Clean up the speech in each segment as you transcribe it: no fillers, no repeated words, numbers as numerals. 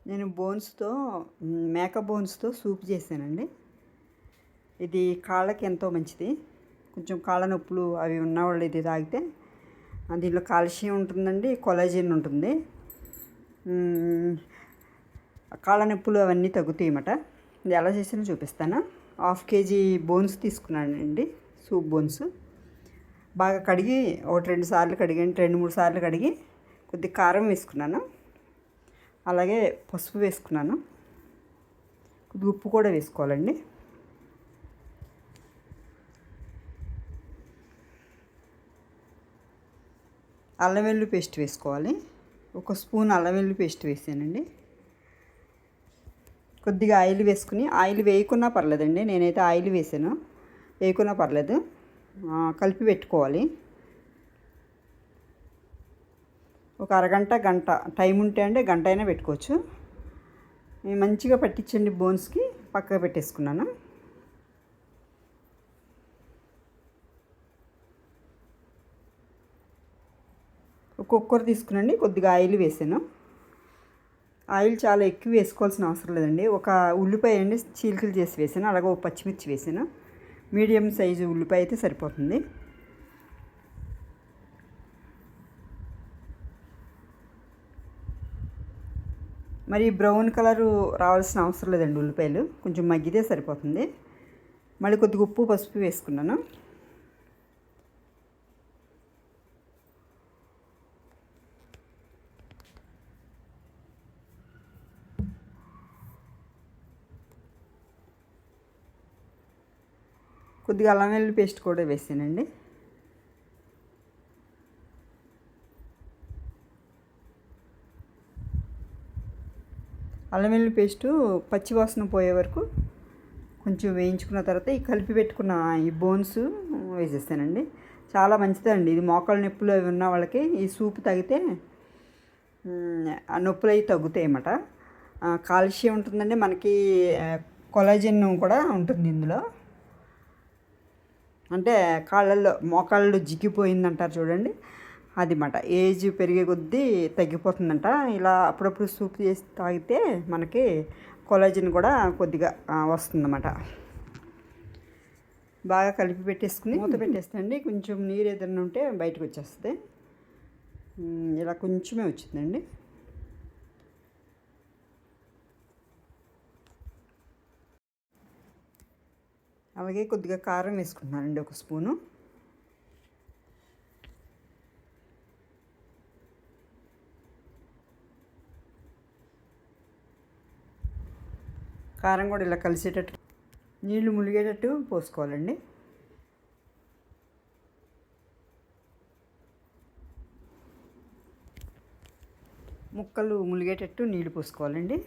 నేను మేక బోన్స్తో సూప్ చేశానండి. ఇది కాళ్ళకి ఎంతో మంచిది. కొంచెం కాళ్ళ నొప్పులు అవి ఉన్నవాళ్ళు ఇది తాగితే దీనిలో కాల్షియం ఉంటుందండి, కొలాజిన్ ఉంటుంది. కాళ్ళ నొప్పులు అవన్నీ తగ్గుతాయి అన్నమాట. ఇది ఎలా చేసినా చూపిస్తాను. 1/2 kg బోన్స్ తీసుకున్నానండి, సూప్ బోన్స్. బాగా కడిగి 1-2 సార్లు కడిగాను, 2-3 సార్లు కడిగి కొద్దిగా కారం వేసుకున్నాను, అలాగే పసుపు వేసుకున్నాను, కొద్దిగా ఉప్పు కూడా వేసుకోవాలండి. అల్లం వెల్లుల్లి పేస్ట్ వేసుకోవాలి. 1 స్పూన్ అల్లం వెల్లుల్లి పేస్ట్ వేసానండి. కొద్దిగా ఆయిల్ వేసుకుని, ఆయిల్ వేయకున్నా పర్లేదండి, నేనైతే ఆయిల్ వేసాను, వేయకున్నా పర్లేదు, కలిపి పెట్టుకోవాలి. ఒక అరగంట గంట టైం ఉంటే అంటే గంట అయినా పెట్టుకోవచ్చు. మంచిగా పట్టించండి బోన్స్కి. పక్కగా పెట్టేసుకున్నాను. ఒక కుక్కర్ తీసుకునండి, కొద్దిగా ఆయిల్ వేసాను. ఆయిల్ చాలా ఎక్కువ వేసుకోవాల్సిన అవసరం లేదండి. ఒక ఉల్లిపాయ అండి చీలికలు చేసి వేసాను, అలాగే ఒక పచ్చిమిర్చి వేసాను. మీడియం సైజు ఉల్లిపాయ అయితే సరిపోతుంది. మరి బ్రౌన్ కలరు రావాల్సిన అవసరం లేదండి, ఉల్లిపాయలు కొంచెం మగ్గితే సరిపోతుంది. మళ్ళీ కొద్దిగా ఉప్పు పసుపు వేసుకున్నాను. కొద్దిగా అల్లం వెల్లుల్లి పేస్ట్ కూడా వేసానండి. అల్లం వెల్లుల్లి పేస్టు పచ్చివాసన పోయే వరకు కొంచెం వేయించుకున్న తర్వాత ఈ కలిపి పెట్టుకున్న ఈ బోన్స్ వేసేస్తానండి. చాలా మంచిదండి ఇది. మోకాళ్ళ నొప్పులు అవి ఉన్న వాళ్ళకి ఈ సూప్ తాగితే ఆ నొప్పులు అవి తగ్గుతాయి అన్నమాట. కాల్షియం ఉంటుందండి, మనకి కొలాజిన్ కూడా ఉంటుంది ఇందులో. అంటే మోకాళ్ళు జిగ్గిపోయిందంటారు చూడండి, అది మాట. ఏజ్ పెరిగే కొద్దీ తగ్గిపోతుందంట. ఇలా అప్పుడప్పుడు సూప్ చేసి తాగితే మనకి కొలాజిన్ కూడా కొద్దిగా వస్తుందన్నమాట. బాగా కలిపి పెట్టేసుకుని మూత పెట్టేస్తండి. కొంచెం నీరు ఏదైనా ఉంటే బయటకు వచ్చేస్తుంది. ఇలా కొంచెమే వచ్చిందండి. అలాగే కొద్దిగా కారం వేసుకుంటున్నానండి, 1 స్పూను. కారం కూడా ఇలా కలిసేటట్టు నీళ్లు ములిగేటట్టు పోసుకోవాలండి. ముక్కలు ములిగేటట్టు నీళ్లు పోసుకోవాలండి.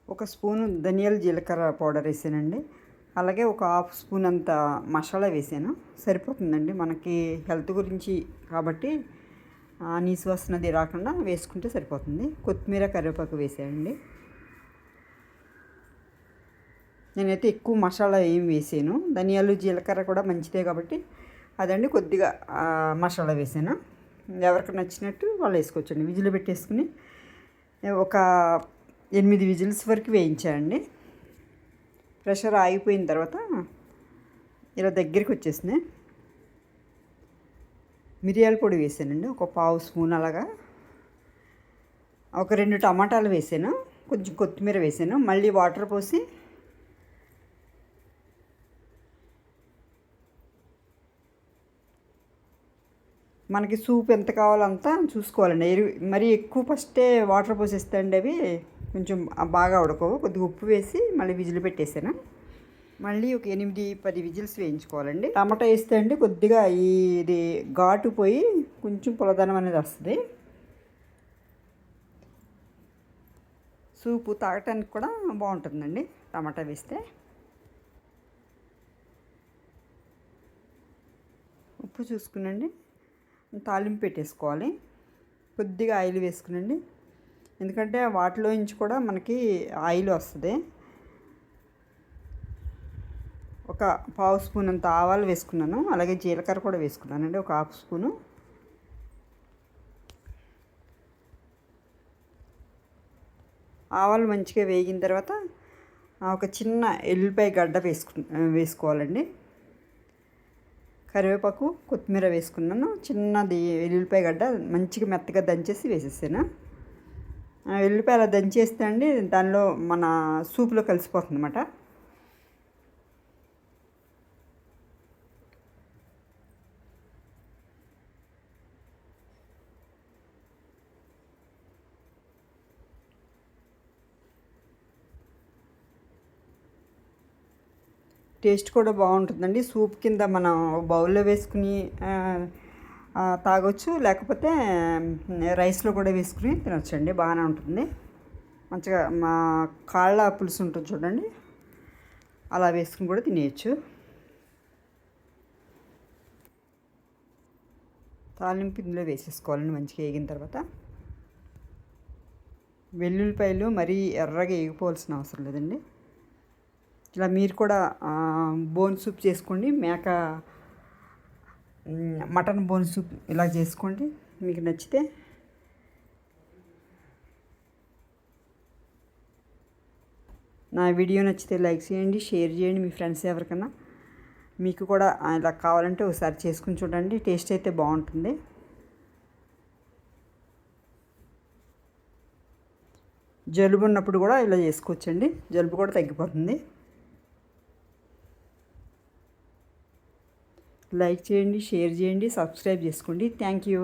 ఒక స్పూను ధనియాల జీలకర్ర పౌడర్ వేసానండి. అలాగే ఒక 1/2 స్పూన్ అంత మసాలా వేసాను, సరిపోతుందండి. మనకి హెల్త్ గురించి కాబట్టి నీసు వాసనది రాకుండా వేసుకుంటే సరిపోతుంది. కొత్తిమీర కరివేపాకు వేసానండి. నేనైతే ఎక్కువ మసాలా ఏం వేసాను, ధనియాలు జీలకర్ర కూడా మంచిదే కాబట్టి అదండి కొద్దిగా మసాలా వేసాను. ఎవరికి నచ్చినట్టు వాళ్ళు వేసుకోవచ్చండి. విజిల్ పెట్టేసుకుని ఒక 8 విజిల్స్ వరకు వేయించానండి. ప్రెషర్ ఆగిపోయిన తర్వాత ఇలా దగ్గరికి వచ్చేసినాయి. మిరియాల పొడి వేసానండి, ఒక 1/2 స్పూన్. అలాగా ఒక 2 టమాటాలు వేసాను, కొంచెం కొత్తిమీర వేసాను. మళ్ళీ వాటర్ పోసి మనకి సూప్ ఎంత కావాలో అంతా చూసుకోవాలండి. మరీ ఎక్కువ ఫస్టే వాటర్ పోసేస్తాండి, అవి కొంచెం బాగా ఉడకవు. కొద్దిగా ఉప్పు వేసి మళ్ళీ విజిల్ పెట్టేసాను. మళ్ళీ ఒక 8-10 విజిల్స్ వేయించుకోవాలండి. టమాటా వేస్తే అండి కొద్దిగా ఇది ఘాటు పోయి కొంచెం పులదనం అనేది వస్తుంది. సూపు తాగటానికి కూడా బాగుంటుందండి టమాటా వేస్తే. ఉప్పు చూసుకునండి, తాలింపు పెట్టేసుకోవాలి. కొద్దిగా ఆయిల్ వేసుకునండి, ఎందుకంటే వాటిలో నుంచి కూడా మనకి ఆయిల్ వస్తుంది. ఒక 1/2 స్పూన్ అంత ఆవాలు వేసుకున్నాను, అలాగే జీలకర్ర కూడా వేసుకున్నానండి, ఒక 1/2 స్పూను. ఆవాలు మంచిగా వేగిన తర్వాత ఒక చిన్న ఎల్లిపాయ గడ్డ వేసుకోవాలండి. కరివేపాకు కొత్తిమీర వేసుకున్నాను. చిన్నది ఎల్లిపాయ గడ్డ మంచిగా మెత్తగా దంచేసి వేసేసాను. ఎల్లిపాయ అలా దంచేస్తే అండి దానిలో మన సూపులో కలిసిపోతుంది అన్నమాట. టేస్ట్ కూడా బాగుంటుందండి. సూప్ కింద మనం బౌల్లో వేసుకుని తాగొచ్చు, లేకపోతే రైస్లో కూడా వేసుకుని తినొచ్చండి. బాగానే ఉంటుంది. మంచిగా మా కాళ్ళ పులుసు ఉంటుంది చూడండి, అలా వేసుకుని కూడా తినేయచ్చు. తాలింపు ఇందులో వేసేసుకోవాలండి మంచిగా వేగిన తర్వాత. వెల్లుల్లిపాయలు మరీ ఎర్రగా వేగిపోవాల్సిన అవసరం లేదండి. ఇలా మీరు కూడా బోన్ సూప్ చేసుకోండి. మటన్ బోన్ సూప్ ఇలా చేసుకోండి మీకు నచ్చితే. నా వీడియో నచ్చితే లైక్ చేయండి, షేర్ చేయండి మీ ఫ్రెండ్స్ ఎవరికైనా. మీకు కూడా ఇలా కావాలంటే ఒకసారి చేసుకుని చూడండి. టేస్ట్ అయితే బాగుంటుంది. జలుబు ఉన్నప్పుడు కూడా ఇలా చేసుకోవచ్చండి. జలుబు కూడా తగ్గిపోతుంది. లైక్ చేయండి, షేర్ చేయండి, సబ్స్క్రైబ్ చేసుకోండి. Thank you.